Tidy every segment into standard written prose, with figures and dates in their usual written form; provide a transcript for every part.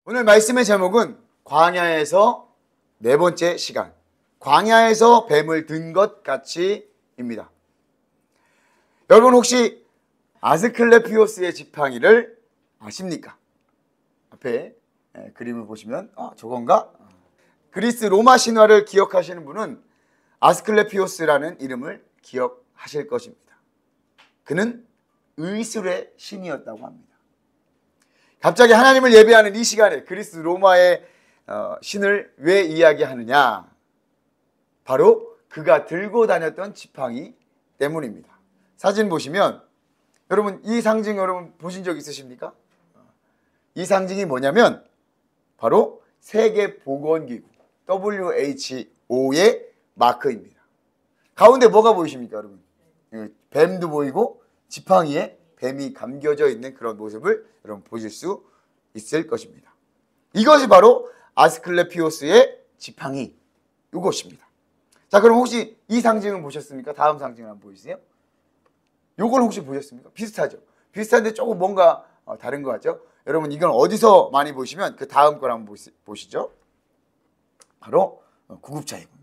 오늘 말씀의 제목은 광야에서 네 번째 시간, 광야에서 뱀을 든 것 같이입니다. 여러분 혹시 아스클레피오스의 지팡이를 아십니까? 앞에 그림을 보시면 저건가? 그리스 로마 신화를 기억하시는 분은 아스클레피오스라는 이름을 기억하실 것입니다. 그는 의술의 신이었다고 합니다. 갑자기 하나님을 예배하는 이 시간에 그리스 로마의 신을 왜 이야기하느냐? 바로 그가 들고 다녔던 지팡이 때문입니다. 사진 보시면 여러분 이 상징 여러분 보신 적 있으십니까? 이 상징이 뭐냐면 바로 세계보건기구 WHO의 마크입니다. 가운데 뭐가 보이십니까 여러분? 뱀도 보이고 지팡이에 뱀이 감겨져 있는 그런 모습을 여러분 보실 수 있을 것입니다. 이것이 바로 아스클레피오스의 지팡이 이것입니다. 자, 그럼 혹시 이 상징을 보셨습니까? 다음 상징을 한번 보이세요? 이걸 혹시 보셨습니까? 비슷하죠? 비슷한데 조금 뭔가 다른 것 같죠? 여러분 이건 어디서 많이 보시면 그 다음 걸 한번 보시죠. 바로 구급차입니다.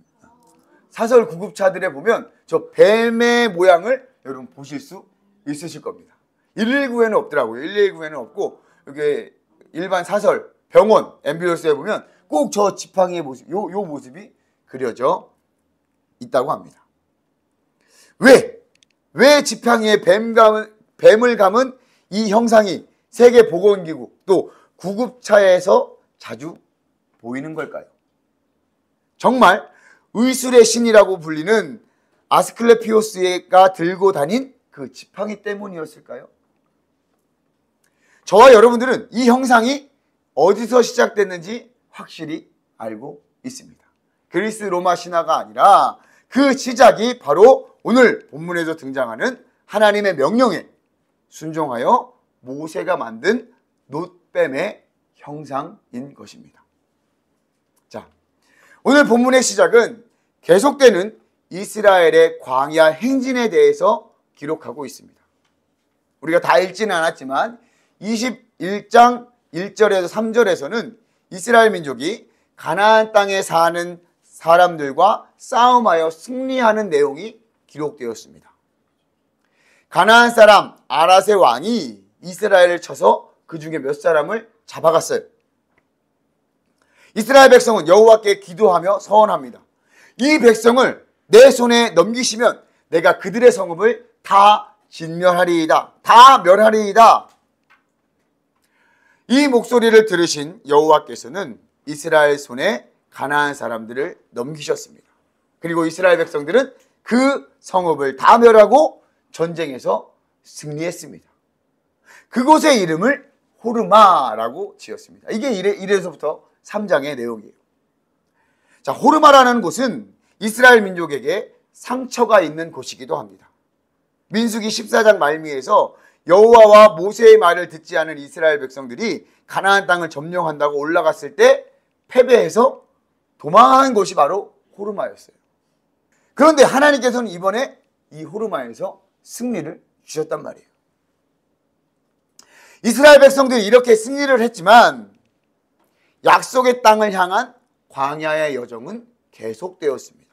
사설 구급차들에 보면 저 뱀의 모양을 여러분 보실 수 있으실 겁니다. 119에는 없더라고요. 119에는 없고 이게 일반 사설 병원 앰뷸런스에 보면 꼭 저 지팡이의 모습, 요 모습이 그려져 있다고 합니다. 왜 지팡이에 뱀을 감은 이 형상이 세계보건기구 또 구급차에서 자주 보이는 걸까요? 정말 의술의 신이라고 불리는 아스클레피오스가 들고 다닌 그 지팡이 때문이었을까요? 저와 여러분들은 이 형상이 어디서 시작됐는지 확실히 알고 있습니다. 그리스 로마 신화가 아니라 그 시작이 바로 오늘 본문에서 등장하는 하나님의 명령에 순종하여 모세가 만든 놋뱀의 형상인 것입니다. 자, 오늘 본문의 시작은 계속되는 이스라엘의 광야 행진에 대해서 기록하고 있습니다. 우리가 다 읽지는 않았지만 21장 1절에서 3절에서는 이스라엘 민족이 가나안 땅에 사는 사람들과 싸움하여 승리하는 내용이 기록되었습니다. 가나안 사람 아랏의 왕이 이스라엘을 쳐서 그 중에 몇 사람을 잡아갔어요. 이스라엘 백성은 여호와께 기도하며 서원합니다. 이 백성을 내 손에 넘기시면 내가 그들의 성읍을 다 진멸하리이다. 다 멸하리이다. 이 목소리를 들으신 여호와께서는 이스라엘 손에 가나안 사람들을 넘기셨습니다. 그리고 이스라엘 백성들은 그 성읍을 다 멸하고 전쟁에서 승리했습니다. 그곳의 이름을 호르마라고 지었습니다. 이게 1에서부터 3장의 내용이에요. 자, 호르마라는 곳은 이스라엘 민족에게 상처가 있는 곳이기도 합니다. 민수기 14장 말미에서 여호와와 모세의 말을 듣지 않은 이스라엘 백성들이 가나안 땅을 점령한다고 올라갔을 때 패배해서 도망한 곳이 바로 호르마였어요. 그런데 하나님께서는 이번에 이 호르마에서 승리를 주셨단 말이에요. 이스라엘 백성들이 이렇게 승리를 했지만 약속의 땅을 향한 광야의 여정은 계속되었습니다.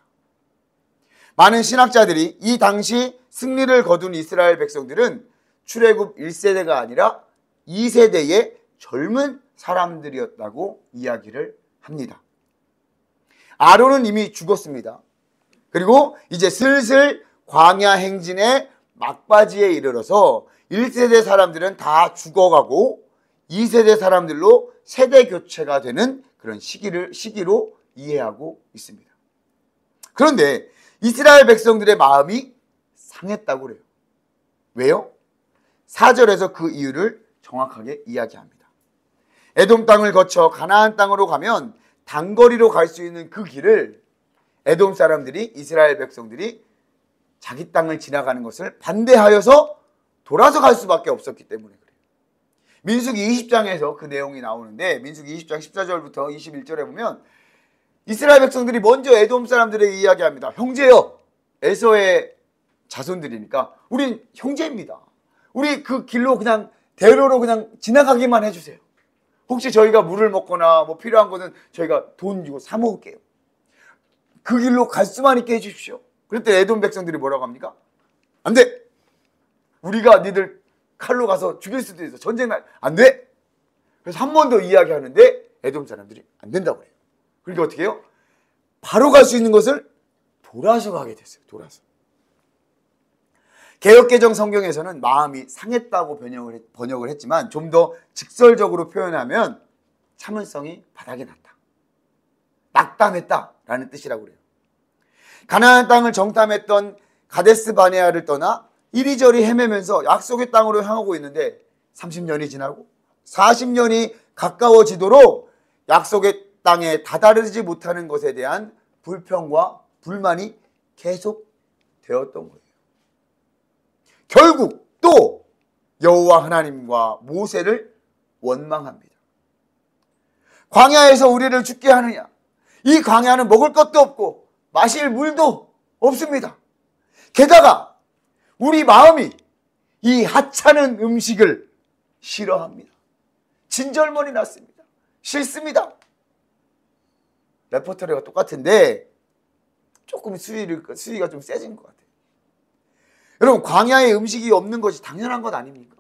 많은 신학자들이 이 당시 승리를 거둔 이스라엘 백성들은 출애굽 1세대가 아니라 2세대의 젊은 사람들이었다고 이야기를 합니다. 아론은 이미 죽었습니다. 그리고 이제 슬슬 광야 행진의 막바지에 이르러서 1세대 사람들은 다 죽어가고 2세대 사람들로 세대 교체가 되는 그런 시기로 이해하고 있습니다. 그런데 이스라엘 백성들의 마음이 상했다고 그래요. 왜요? 4절에서 그 이유를 정확하게 이야기합니다. 에돔 땅을 거쳐 가나안 땅으로 가면 단거리로 갈 수 있는 그 길을 에돔 사람들이 이스라엘 백성들이 자기 땅을 지나가는 것을 반대하여서 돌아서 갈 수밖에 없었기 때문에 그래요. 민수기 20장에서 그 내용이 나오는데 민수기 20장 14절부터 21절에 보면 이스라엘 백성들이 먼저 에돔 사람들에게 이야기합니다. 형제여, 에서의 자손들이니까 우린 형제입니다. 우리 그 길로 그냥 대로로 그냥 지나가기만 해주세요. 혹시 저희가 물을 먹거나 뭐 필요한 것은 저희가 돈 주고 사 먹을게요. 그 길로 갈 수만 있게 해주십시오. 그때 에돔 백성들이 뭐라고 합니까? 안 돼. 우리가 니들 칼로 가서 죽일 수도 있어. 전쟁 날 안 돼. 그래서 한 번 더 이야기하는데 에돔 사람들이 안 된다고 그래요. 그러니까 어떻게 해요? 바로 갈 수 있는 것을 돌아서 가게 됐어요. 돌아서. 개역개정 성경에서는 마음이 상했다고 번역을 했지만 좀 더 직설적으로 표현하면 참을성이 바닥에 났다. 낙담했다라는 뜻이라고 그래요. 가나안 땅을 정탐했던 가데스 바네아를 떠나 이리저리 헤매면서 약속의 땅으로 향하고 있는데 30년이 지나고 40년이 가까워지도록 약속의 땅에 다다르지 못하는 것에 대한 불평과 불만이 계속 되었던 거예요. 결국 또 여호와 하나님과 모세를 원망합니다. 광야에서 우리를 죽게 하느냐? 이 광야는 먹을 것도 없고 마실 물도 없습니다. 게다가 우리 마음이 이 하찮은 음식을 싫어합니다. 진절머리 났습니다. 싫습니다. 레퍼토리가 똑같은데 조금 수위가 좀 세진 것 같아요. 여러분, 광야에 음식이 없는 것이 당연한 것 아닙니까?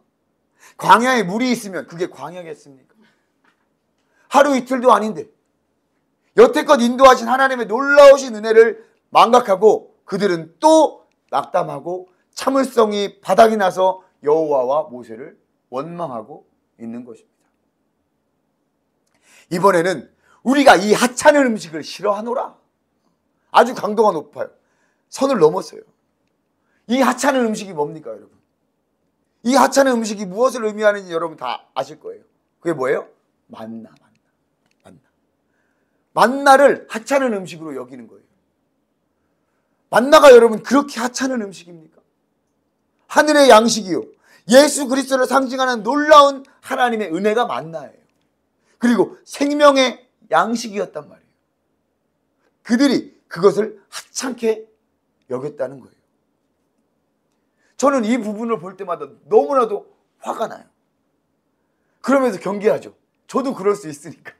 광야에 물이 있으면 그게 광야겠습니까? 하루 이틀도 아닌데 여태껏 인도하신 하나님의 놀라우신 은혜를 망각하고 그들은 또 낙담하고 참을성이 바닥이 나서 여호와와 모세를 원망하고 있는 것입니다. 이번에는 우리가 이 하찮은 음식을 싫어하노라. 아주 강도가 높아요. 선을 넘었어요. 이 하찮은 음식이 뭡니까, 여러분? 이 하찮은 음식이 무엇을 의미하는지 여러분 다 아실 거예요. 그게 뭐예요? 만나. 만나를 하찮은 음식으로 여기는 거예요. 만나가 여러분 그렇게 하찮은 음식입니까? 하늘의 양식이요. 예수 그리스도를 상징하는 놀라운 하나님의 은혜가 만나예요. 그리고 생명의 양식이었단 말이에요. 그들이 그것을 하찮게 여겼다는 거예요. 저는 이 부분을 볼 때마다 너무나도 화가 나요. 그러면서 경계하죠. 저도 그럴 수 있으니까.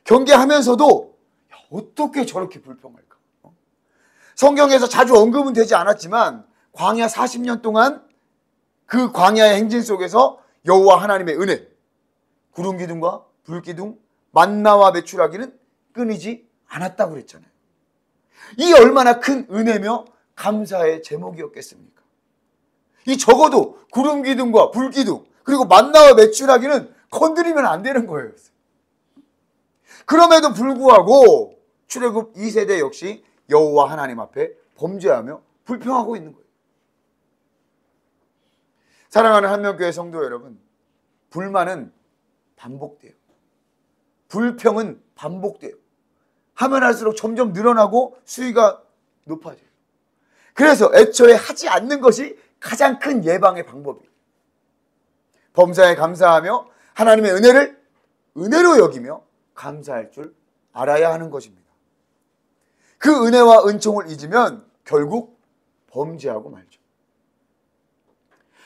경계하면서도 어떻게 저렇게 불평할까? 성경에서 자주 언급은 되지 않았지만 광야 40년 동안 그 광야의 행진 속에서 여호와 하나님의 은혜, 구름 기둥과 불 기둥, 만나와 메추라기는 끊이지 않았다고 그랬잖아요. 이 얼마나 큰 은혜며 감사의 제목이었겠습니까? 이 적어도 구름 기둥과 불 기둥 그리고 만나와 메추라기는 건드리면 안 되는 거예요. 그럼에도 불구하고 출애굽 2세대 역시 여호와 하나님 앞에 범죄하며 불평하고 있는 거예요. 사랑하는 한명교회 성도 여러분, 불만은 반복돼요. 불평은 반복돼요. 하면 할수록 점점 늘어나고 수위가 높아져요. 그래서 애초에 하지 않는 것이 가장 큰 예방의 방법이에요. 범사에 감사하며 하나님의 은혜를 은혜로 여기며 감사할 줄 알아야 하는 것입니다. 그 은혜와 은총을 잊으면 결국 범죄하고 말죠.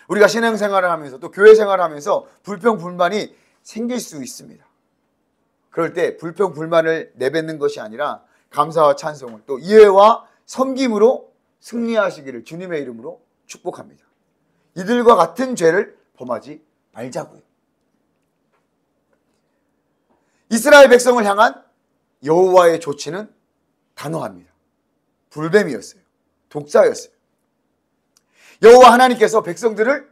우리가 신앙생활을 하면서 또 교회 생활을 하면서 불평, 불만이 생길 수 있습니다. 그럴 때 불평, 불만을 내뱉는 것이 아니라 감사와 찬송을 또 이해와 섬김으로 승리하시기를 주님의 이름으로 축복합니다. 이들과 같은 죄를 범하지 말자고요. 이스라엘 백성을 향한 여호와의 조치는 단호합니다. 불뱀이었어요. 독사였어요. 여호와 하나님께서 백성들을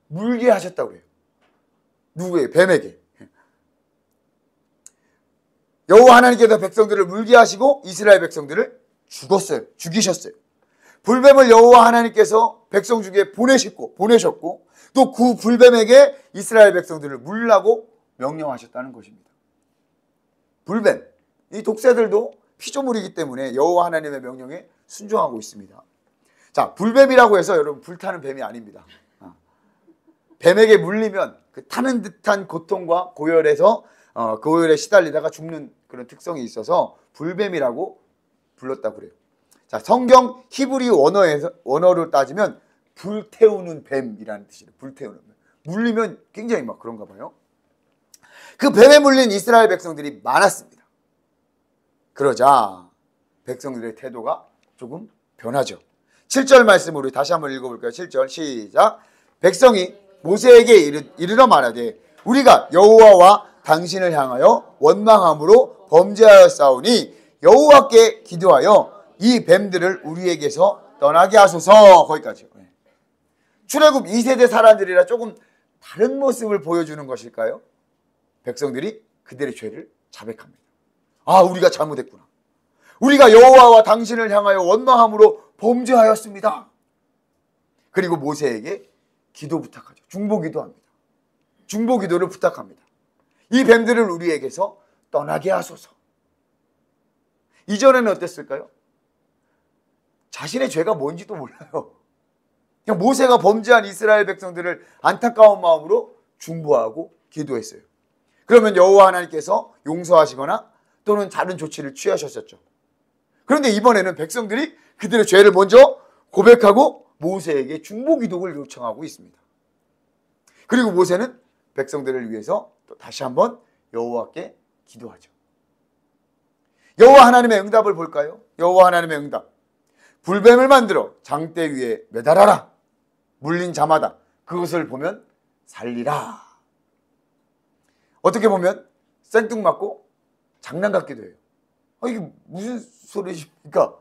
물게 하셨다고 해요. 누구에게? 뱀에게. 여호와 하나님께서 백성들을 물게 하시고 이스라엘 백성들을 죽이셨어요. 불뱀을 여호와 하나님께서 백성 중에 보내셨고 또 그 불뱀에게 이스라엘 백성들을 물라고 명령하셨다는 것입니다. 불뱀, 이 독새들도 피조물이기 때문에 여호와 하나님의 명령에 순종하고 있습니다. 자, 불뱀이라고 해서 여러분 불타는 뱀이 아닙니다. 뱀에게 물리면 그 타는 듯한 고통과 고열에서 고열에 시달리다가 죽는 그런 특성이 있어서 불뱀이라고 불렀다고 그래요. 자, 성경 히브리 원어로 따지면 불태우는 뱀이라는 뜻이에요. 불태우는 뱀. 물리면 굉장히 막 그런가 봐요. 그 뱀에 물린 이스라엘 백성들이 많았습니다. 그러자 백성들의 태도가 조금 변하죠. 7절 말씀으로 다시 한번 읽어볼까요? 7절 시작. 백성이 모세에게 이르러 말하되 우리가 여호와와 당신을 향하여 원망함으로 범죄하였사오니 여호와께 기도하여 이 뱀들을 우리에게서 떠나게 하소서. 거기까지요. 출애굽 2세대 사람들이라 조금 다른 모습을 보여주는 것일까요? 백성들이 그들의 죄를 자백합니다. 아, 우리가 잘못했구나. 우리가 여호와와 당신을 향하여 원망함으로 범죄하였습니다. 그리고 모세에게 기도 부탁하죠. 중보기도 합니다. 중보기도를 부탁합니다. 이 뱀들을 우리에게서 떠나게 하소서. 이전에는 어땠을까요? 자신의 죄가 뭔지도 몰라요. 그냥 모세가 범죄한 이스라엘 백성들을 안타까운 마음으로 중보하고 기도했어요. 그러면 여호와 하나님께서 용서하시거나 또는 다른 조치를 취하셨었죠. 그런데 이번에는 백성들이 그들의 죄를 먼저 고백하고 모세에게 중보기도를 요청하고 있습니다. 그리고 모세는 백성들을 위해서 또 다시 한번 여호와께 기도하죠. 여호와 하나님의 응답을 볼까요? 여호와 하나님의 응답. 불뱀을 만들어 장대 위에 매달아라. 물린 자마다 그것을 보면 살리라. 어떻게 보면 생뚱맞고 장난 같기도 해요. 이게 무슨 소리십니까?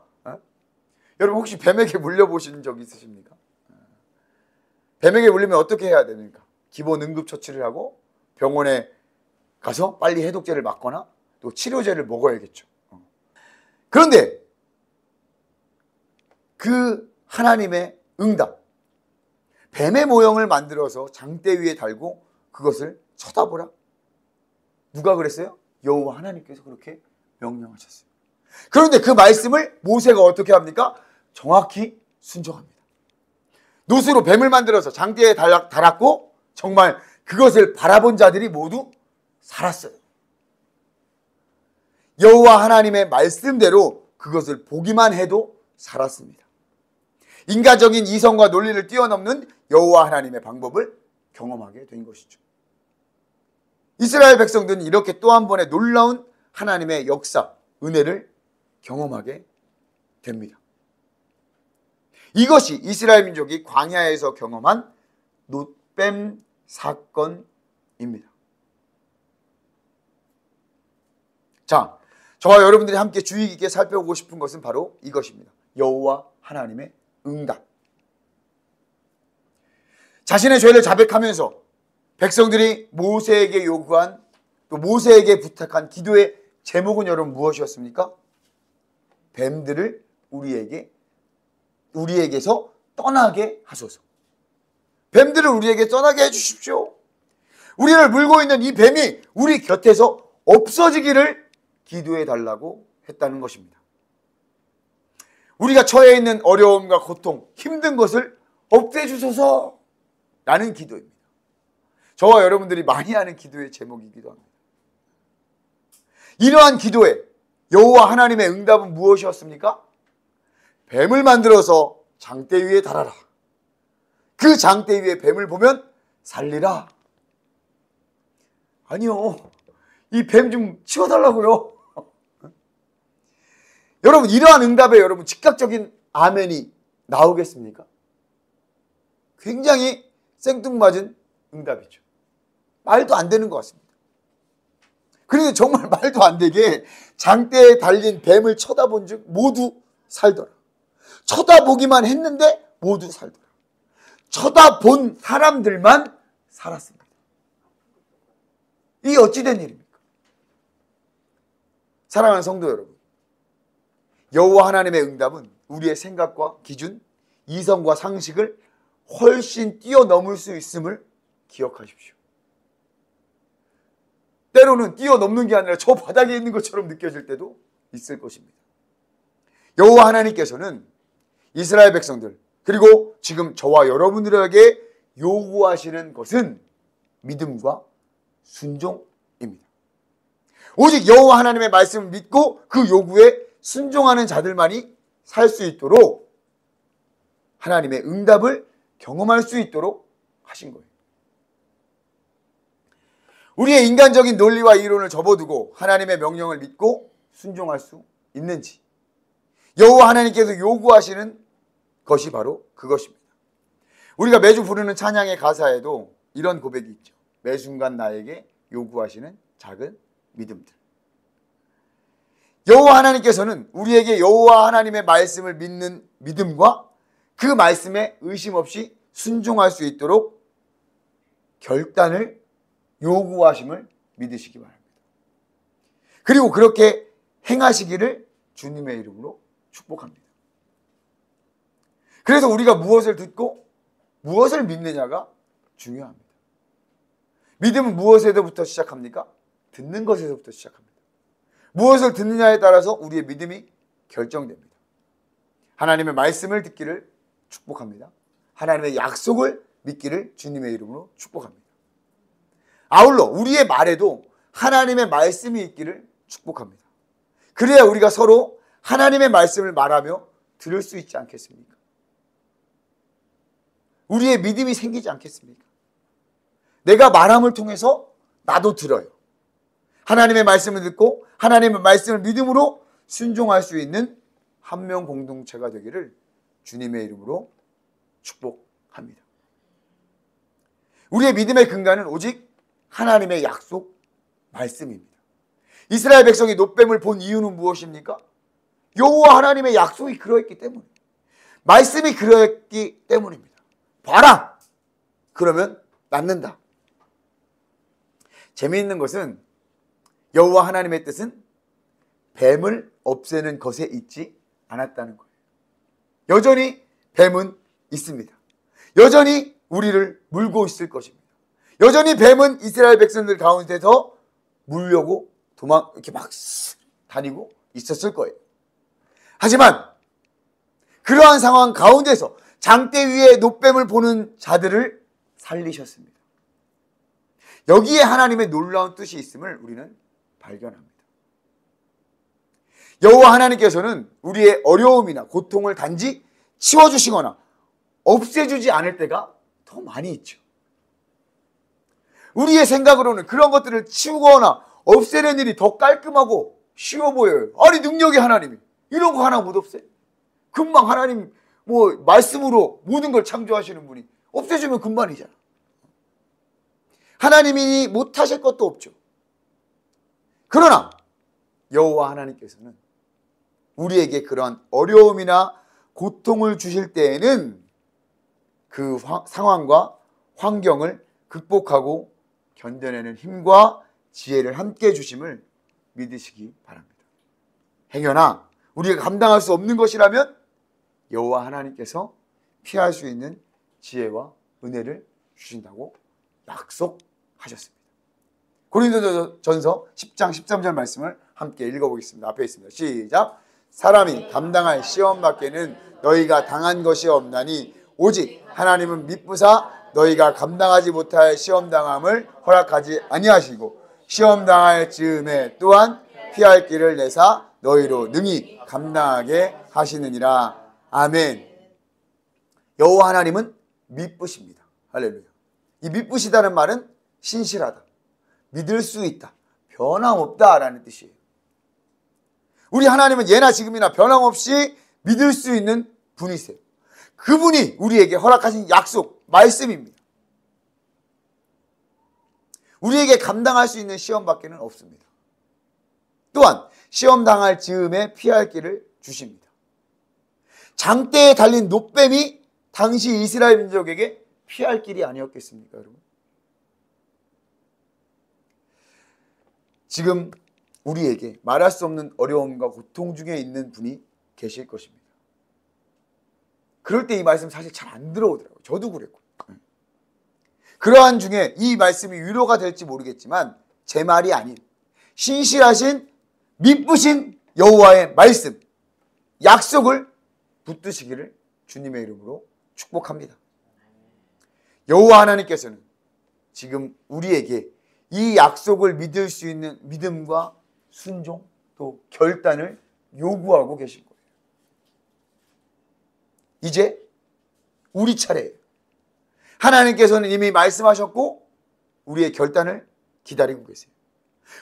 여러분 혹시 뱀에게 물려보신 적 있으십니까? 뱀에게 물리면 어떻게 해야 됩니까? 기본 응급처치를 하고 병원에 가서 빨리 해독제를 맞거나 또 치료제를 먹어야겠죠. 그런데 그 하나님의 응답, 뱀의 모형을 만들어서 장대 위에 달고 그것을 쳐다보라. 누가 그랬어요? 여호와 하나님께서 그렇게 명령하셨어요. 그런데 그 말씀을 모세가 어떻게 합니까? 정확히 순종합니다. 노수로 뱀을 만들어서 장대에 달았고 정말 그것을 바라본 자들이 모두 살았어요. 여호와 하나님의 말씀대로 그것을 보기만 해도 살았습니다. 인간적인 이성과 논리를 뛰어넘는 여호와 하나님의 방법을 경험하게 된 것이죠. 이스라엘 백성들은 이렇게 또 한 번의 놀라운 하나님의 역사, 은혜를 경험하게 됩니다. 이것이 이스라엘 민족이 광야에서 경험한 놋뱀 사건입니다. 자, 저와 여러분들이 함께 주의 깊게 살펴보고 싶은 것은 바로 이것입니다. 여호와 하나님의 응답. 자신의 죄를 자백하면서 백성들이 모세에게 요구한 또 모세에게 부탁한 기도의 제목은 여러분 무엇이었습니까? 뱀들을 우리에게서 떠나게 하소서. 뱀들을 우리에게 떠나게 해주십시오. 우리를 물고 있는 이 뱀이 우리 곁에서 없어지기를 기도해 달라고 했다는 것입니다. 우리가 처해 있는 어려움과 고통, 힘든 것을 없애주소서 라는 기도입니다. 저와 여러분들이 많이 하는 기도의 제목이기도 합니다. 이러한 기도에 여호와 하나님의 응답은 무엇이었습니까? 뱀을 만들어서 장대 위에 달아라. 그 장대 위에 뱀을 보면 살리라. 아니요. 이 뱀 좀 치워달라고요. 여러분 이러한 응답에 여러분 즉각적인 아멘이 나오겠습니까? 굉장히 생뚱맞은 응답이죠. 말도 안 되는 것 같습니다. 그런데 정말 말도 안 되게 장대에 달린 뱀을 쳐다본 즉 모두 살더라. 쳐다보기만 했는데 모두 살더라. 쳐다본 사람들만 살았습니다. 이게 어찌된 일입니까? 사랑하는 성도 여러분, 여호와 하나님의 응답은 우리의 생각과 기준, 이성과 상식을 훨씬 뛰어넘을 수 있음을 기억하십시오. 때로는 뛰어넘는 게 아니라 저 바닥에 있는 것처럼 느껴질 때도 있을 것입니다. 여호와 하나님께서는 이스라엘 백성들 그리고 지금 저와 여러분들에게 요구하시는 것은 믿음과 순종입니다. 오직 여호와 하나님의 말씀을 믿고 그 요구에 순종하는 자들만이 살 수 있도록 하나님의 응답을 경험할 수 있도록 하신 거예요. 우리의 인간적인 논리와 이론을 접어두고 하나님의 명령을 믿고 순종할 수 있는지, 여호와 하나님께서 요구하시는 것이 바로 그것입니다. 우리가 매주 부르는 찬양의 가사에도 이런 고백이 있죠. 매 순간 나에게 요구하시는 작은 믿음들. 여호와 하나님께서는 우리에게 여호와 하나님의 말씀을 믿는 믿음과 그 말씀에 의심 없이 순종할 수 있도록 결단을 요구하심을 믿으시기 바랍니다. 그리고 그렇게 행하시기를 주님의 이름으로 축복합니다. 그래서 우리가 무엇을 듣고 무엇을 믿느냐가 중요합니다. 믿음은 무엇에서부터 시작합니까? 듣는 것에서부터 시작합니다. 무엇을 듣느냐에 따라서 우리의 믿음이 결정됩니다. 하나님의 말씀을 듣기를 축복합니다. 하나님의 약속을 믿기를 주님의 이름으로 축복합니다. 아울러 우리의 말에도 하나님의 말씀이 있기를 축복합니다. 그래야 우리가 서로 하나님의 말씀을 말하며 들을 수 있지 않겠습니까? 우리의 믿음이 생기지 않겠습니까? 내가 말함을 통해서 나도 들어요. 하나님의 말씀을 듣고 하나님의 말씀을 믿음으로 순종할 수 있는 한 명 공동체가 되기를 주님의 이름으로 축복합니다. 우리의 믿음의 근간은 오직 하나님의 약속 말씀입니다. 이스라엘 백성이 놋뱀을 본 이유는 무엇입니까? 여호와 하나님의 약속이 그러했기 때문에, 말씀이 그러했기 때문입니다. 봐라! 그러면 낫는다. 재미있는 것은 여호와 하나님의 뜻은 뱀을 없애는 것에 있지 않았다는 거예요. 여전히 뱀은 있습니다. 여전히 우리를 물고 있을 것입니다. 여전히 뱀은 이스라엘 백성들 가운데서 물려고 이렇게 막 다니고 있었을 거예요. 하지만 그러한 상황 가운데서 장대 위에 놋뱀을 보는 자들을 살리셨습니다. 여기에 하나님의 놀라운 뜻이 있음을 우리는 발견합니다. 여호와 하나님께서는 우리의 어려움이나 고통을 단지 치워주시거나 없애주지 않을 때가 더 많이 있죠. 우리의 생각으로는 그런 것들을 치우거나 없애는 일이 더 깔끔하고 쉬워 보여요. 아니, 능력의 하나님이 이런 거 하나 못 없애? 금방 하나님 말씀으로 모든 걸 창조하시는 분이 없애주면 금방이잖아. 하나님이 못하실 것도 없죠. 그러나 여호와 하나님께서는 우리에게 그러한 어려움이나 고통을 주실 때에는 그 상황과 환경을 극복하고 견뎌내는 힘과 지혜를 함께 주심을 믿으시기 바랍니다. 행여나 우리가 감당할 수 없는 것이라면 여호와 하나님께서 피할 수 있는 지혜와 은혜를 주신다고 약속하셨습니다. 고린도전서 10장 13절 말씀을 함께 읽어보겠습니다. 앞에 있습니다. 시작. 사람이 감당할 시험 밖에는 너희가 당한 것이 없나니 오직 하나님은 미쁘사 너희가 감당하지 못할 시험 당함을 허락하지 아니하시고 시험 당할 즈음에 또한 피할 길을 내사 너희로 능히 감당하게 하시느니라. 아멘. 여호와 하나님은 미쁘십니다. 할렐루야. 이 미쁘시다는 말은 신실하다, 믿을 수 있다, 변함없다라는 뜻이에요. 우리 하나님은 예나 지금이나 변함없이 믿을 수 있는 분이세요. 그분이 우리에게 허락하신 약속, 말씀입니다. 우리에게 감당할 수 있는 시험밖에는 없습니다. 또한 시험 당할 즈음에 피할 길을 주십니다. 장대에 달린 놋뱀이 당시 이스라엘 민족에게 피할 길이 아니었겠습니까, 여러분? 지금 우리에게 말할 수 없는 어려움과 고통 중에 있는 분이 계실 것입니다. 그럴 때 이 말씀 사실 잘 안 들어오더라고요. 저도 그랬고. 그러한 중에 이 말씀이 위로가 될지 모르겠지만 제 말이 아닌 신실하신 미쁘신 여호와의 말씀, 약속을 붙드시기를 주님의 이름으로 축복합니다. 여호와 하나님께서는 지금 우리에게 이 약속을 믿을 수 있는 믿음과 순종 또 결단을 요구하고 계신 거예요. 이제 우리 차례예요. 하나님께서는 이미 말씀하셨고 우리의 결단을 기다리고 계세요.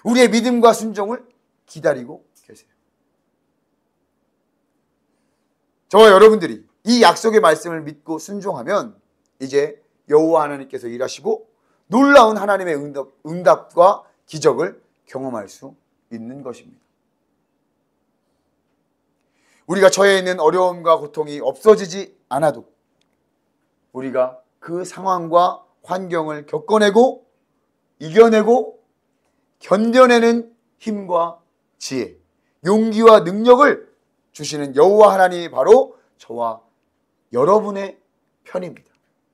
우리의 믿음과 순종을 기다리고 계세요. 저와 여러분들이 이 약속의 말씀을 믿고 순종하면 이제 여호와 하나님께서 일하시고 놀라운 하나님의 응답과 기적을 경험할 수 있는 것입니다. 우리가 처해 있는 어려움과 고통이 없어지지 않아도 우리가 그 상황과 환경을 겪어내고 이겨내고 견뎌내는 힘과 지혜, 용기와 능력을 주시는 여호와 하나님이 바로 저와 여러분의 편입니다.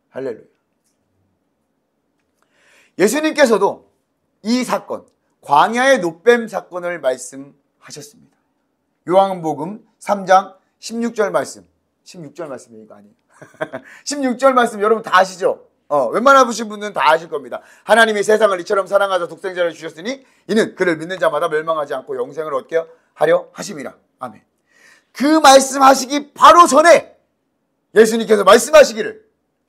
할렐루야. 예수님께서도 이 사건, 광야의 놋뱀 사건을 말씀하셨습니다. 요한복음 3장 16절 말씀. 16절 말씀이 이거 아니에요. 16절 말씀 여러분 다 아시죠? 웬만하신 분들은 다 아실 겁니다. 하나님이 세상을 이처럼 사랑하사 독생자를 주셨으니 이는 그를 믿는 자마다 멸망하지 않고 영생을 얻게 하려 하심이라. 아멘. 그 말씀하시기 바로 전에 예수님께서 말씀하시기를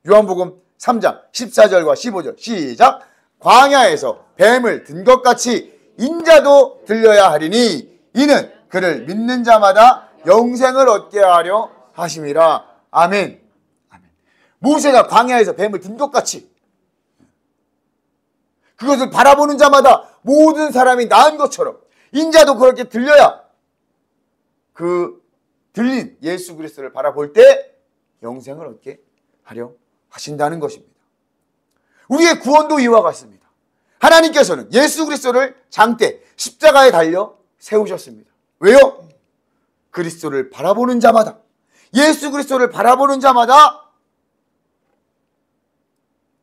요한복음 3장 14절과 15절 시작. 광야에서 뱀을 든 것 같이 인자도 들려야 하리니 이는 그를 믿는 자마다 영생을 얻게 하려 하심이라. 아멘. 아멘. 모세가 광야에서 뱀을 든 것 같이 그것을 바라보는 자마다 모든 사람이 나은 것처럼 인자도 그렇게 들려야 그 들린 예수 그리스도를 바라볼 때 영생을 얻게 하려 하신다는 것입니다. 우리의 구원도 이와 같습니다. 하나님께서는 예수 그리스도를 장대 십자가에 달려 세우셨습니다. 왜요? 그리스도를 바라보는 자마다, 예수 그리스도를 바라보는 자마다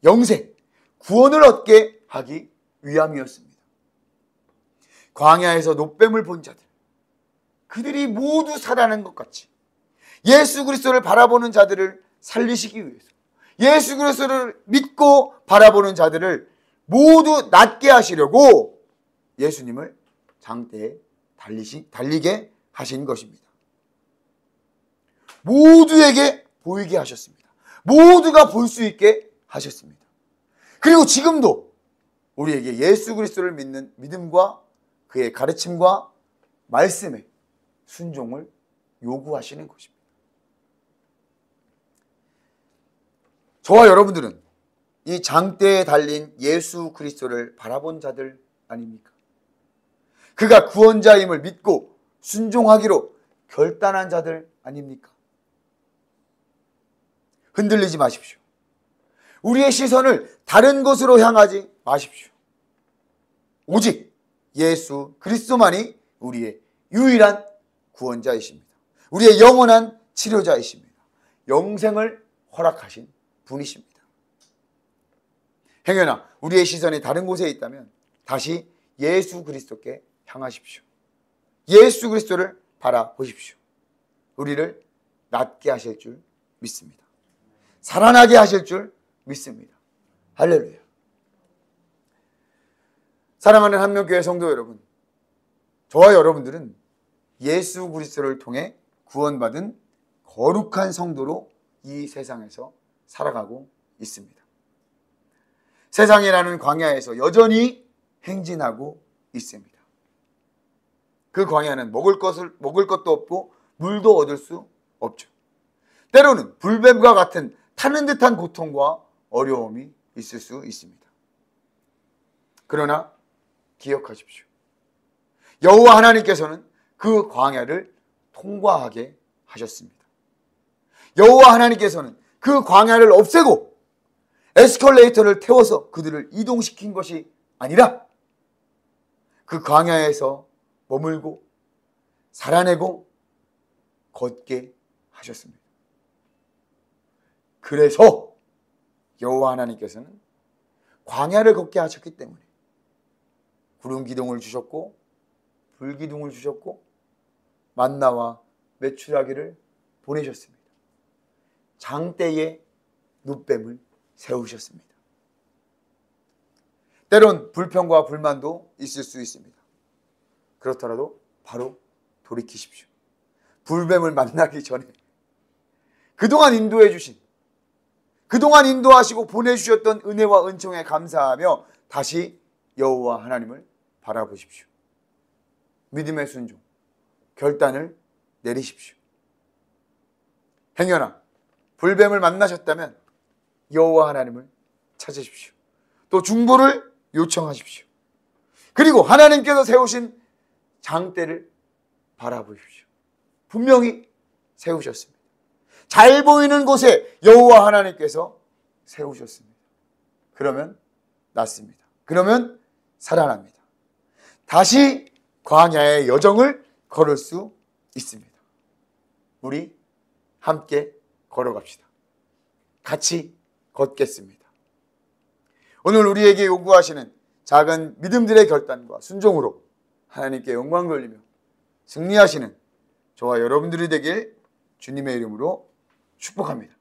영생, 구원을 얻게 하기 위함이었습니다. 광야에서 놋뱀을 본 자들, 그들이 모두 살아난 것 같이 예수 그리스도를 바라보는 자들을 살리시기 위해서, 예수 그리스도를 믿고 바라보는 자들을 모두 낫게 하시려고 예수님을 장대에 달리게 하신 것입니다. 모두에게 보이게 하셨습니다. 모두가 볼 수 있게 하셨습니다. 그리고 지금도 우리에게 예수 그리스도를 믿는 믿음과 그의 가르침과 말씀에 순종을 요구하시는 것입니다. 저와 여러분들은 이 장대에 달린 예수 그리스도를 바라본 자들 아닙니까? 그가 구원자임을 믿고 순종하기로 결단한 자들 아닙니까? 흔들리지 마십시오. 우리의 시선을 다른 곳으로 향하지 마십시오. 오직 예수 그리스도만이 우리의 유일한 구원자이십니다. 우리의 영원한 치료자이십니다. 영생을 허락하신 분이십니다. 행여나 우리의 시선이 다른 곳에 있다면 다시 예수 그리스도께 향하십시오. 예수 그리스도를 바라보십시오. 우리를 낫게 하실 줄 믿습니다. 살아나게 하실 줄 믿습니다. 할렐루야. 사랑하는 한명교회 성도 여러분, 저와 여러분들은 예수 그리스도를 통해 구원받은 거룩한 성도로 이 세상에서 살아가고 있습니다. 세상이라는 광야에서 여전히 행진하고 있습니다. 그 광야는 먹을 것도 없고 물도 얻을 수 없죠. 때로는 불뱀과 같은 타는 듯한 고통과 어려움이 있을 수 있습니다. 그러나 기억하십시오. 여호와 하나님께서는 그 광야를 통과하게 하셨습니다. 여호와 하나님께서는 그 광야를 없애고 에스컬레이터를 태워서 그들을 이동시킨 것이 아니라 그 광야에서 머물고 살아내고 걷게 하셨습니다. 그래서 여호와 하나님께서는 광야를 걷게 하셨기 때문에 구름 기둥을 주셨고 불 기둥을 주셨고 만나와 메추라기를 보내셨습니다. 장대에 놋뱀을 세우셨습니다. 때론 불평과 불만도 있을 수 있습니다. 그렇더라도 바로 돌이키십시오. 불뱀을 만나기 전에 그동안 인도해 주신, 그동안 인도하시고 보내주셨던 은혜와 은총에 감사하며 다시 여호와 하나님을 바라보십시오. 믿음의 순종, 결단을 내리십시오. 행여나 불뱀을 만나셨다면 여호와 하나님을 찾으십시오. 또 중보를 요청하십시오. 그리고 하나님께서 세우신 장대를 바라보십시오. 분명히 세우셨습니다. 잘 보이는 곳에 여호와 하나님께서 세우셨습니다. 그러면 낫습니다. 그러면 살아납니다. 다시 광야의 여정을 걸을 수 있습니다. 우리 함께 걸어갑시다. 같이 걷겠습니다. 오늘 우리에게 요구하시는 작은 믿음들의 결단과 순종으로 하나님께 영광 돌리며 승리하시는 저와 여러분들이 되길 주님의 이름으로 축복합니다.